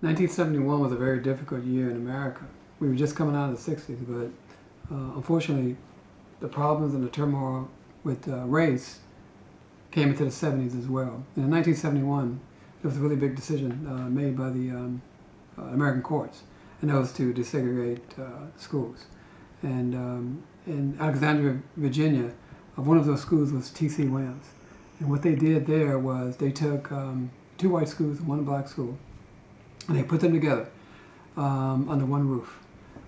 1971 was a very difficult year in America. We were just coming out of the 60s, but unfortunately, the problems and the turmoil with race came into the 70s as well. And in 1971, there was a really big decision made by the American courts, and that was to desegregate schools. And in Alexandria, Virginia, one of those schools was T.C. Williams. And what they did there was they took two white schools and one black school, and they put them together under one roof.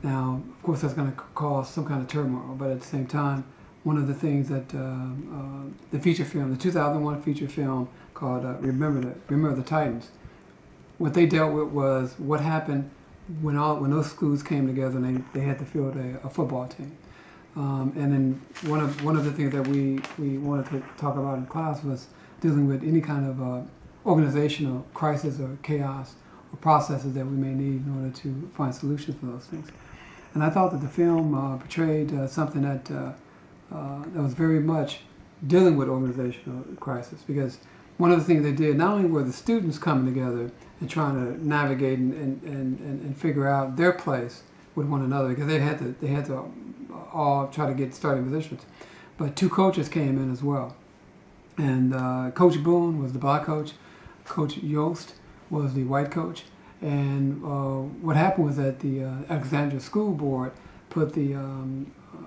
Now, of course, that's going to cause some kind of turmoil, but at the same time, one of the things that the feature film, the 2001 feature film called Remember the Titans, what they dealt with was what happened when those schools came together and they had to field a football team. And then one of the things that we wanted to talk about in class was dealing with any kind of organizational crisis or chaos or processes that we may need in order to find solutions for those things. And I thought that the film portrayed something that was very much dealing with organizational crisis, because one of the things they did, not only were the students coming together and trying to navigate and figure out their place with one another, because they had to all try to get starting positions, but two coaches came in as well. And Coach Boone was the black coach, Coach Yost was the white coach. And what happened was that the Alexandria School Board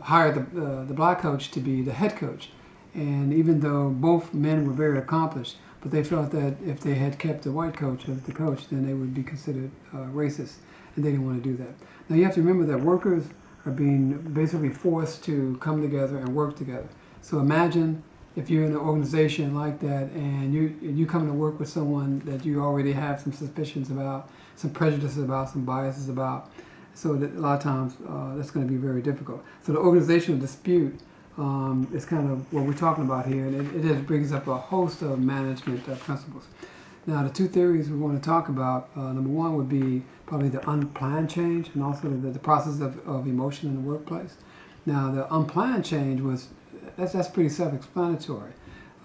hired the black coach to be the head coach. And even though both men were very accomplished, but they felt that if they had kept the white coach as the coach, then they would be considered racist, and they didn't want to do that. Now you have to remember that workers are being basically forced to come together and work together. So imagine if you're in an organization like that and you come to work with someone that you already have some suspicions about, some prejudices about, some biases about. So that a lot of times that's going to be very difficult. So the organizational dispute is kind of what we're talking about here, and it just brings up a host of management principles. Now, the two theories we want to talk about, number one would be probably the unplanned change, and also the process of emotion in the workplace. Now, the unplanned change that's pretty self-explanatory.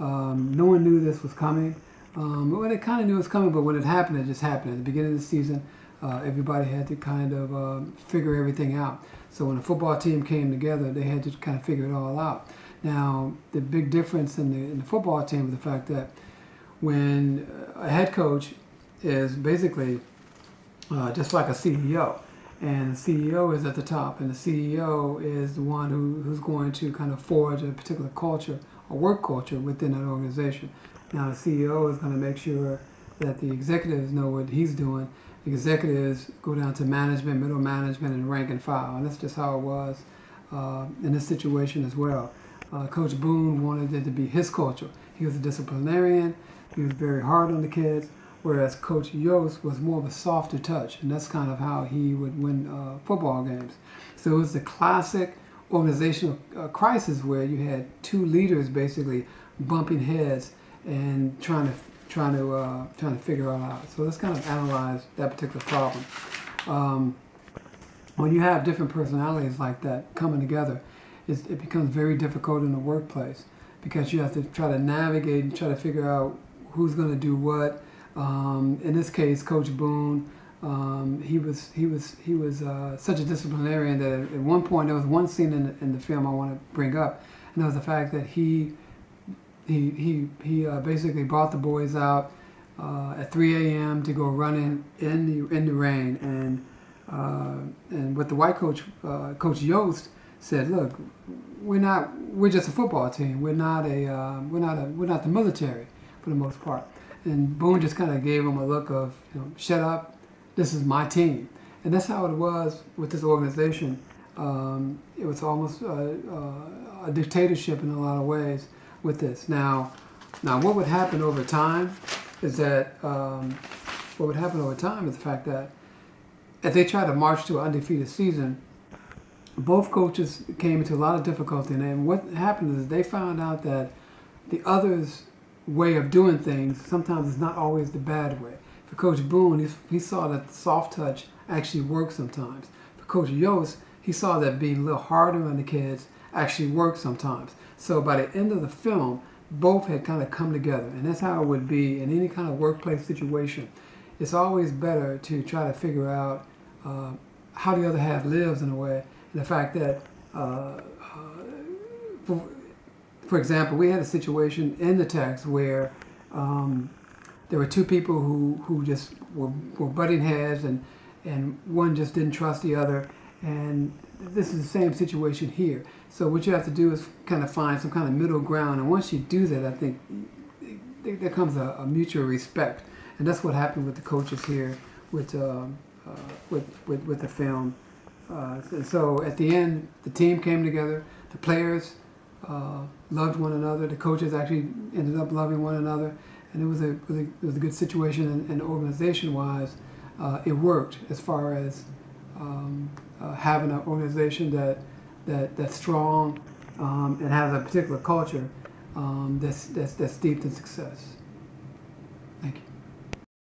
No one knew this was coming. Well, they kind of knew it was coming, but when it happened, it just happened. At the beginning of the season, everybody had to kind of figure everything out. So when the football team came together, they had to kind of figure it all out. Now, the big difference in the football team was the fact that when a head coach is basically just like a CEO, and the CEO is at the top, and the CEO is the one who's going to kind of forge a particular culture, a work culture within that organization. Now the CEO is going to make sure that the executives know what he's doing. The executives go down to management, middle management, and rank and file, and that's just how it was in this situation as well. Coach Boone wanted it to be his culture. He was a disciplinarian. He was very hard on the kids, whereas Coach Yost was more of a softer touch, and that's kind of how he would win football games. So it was the classic organizational crisis where you had two leaders basically bumping heads and trying to figure it out. So let's kind of analyze that particular problem. When you have different personalities like that coming together, it becomes very difficult in the workplace, because you have to try to navigate and try to figure out who's going to do what. In this case, Coach Boone, he was such a disciplinarian that at one point, there was one scene in the film I want to bring up, and that was the fact that he basically brought the boys out at 3 a.m. to go running in the rain, and what the white coach, Coach Yost, said, look, we're just a football team. We're not the military for the most part. And Boone just kind of gave him a look of, shut up, this is my team. And that's how it was with this organization. It was almost a dictatorship in a lot of ways with this. Now what would happen over time is that, the fact that if they tried to march to an undefeated season, both coaches came into a lot of difficulty. And what happened is they found out that the other's way of doing things sometimes is not always the bad way. For Coach Boone, he saw that the soft touch actually works sometimes. For Coach Yost, he saw that being a little harder on the kids actually works sometimes. So by the end of the film, both had kind of come together, and that's how it would be in any kind of workplace situation. it's always better to try to figure out how the other half lives in a way. And the fact that, for example, we had a situation in the text where there were two people who just were butting heads, and one just didn't trust the other. And this is the same situation here. So what you have to do is kind of find some kind of middle ground. And once you do that, I think there comes a mutual respect. And that's what happened with the coaches here with the film. So at the end, the team came together. The players loved one another. The coaches actually ended up loving one another. And it was a good situation. And organization-wise, it worked as far as having an organization that's strong and has a particular culture that's steeped in success.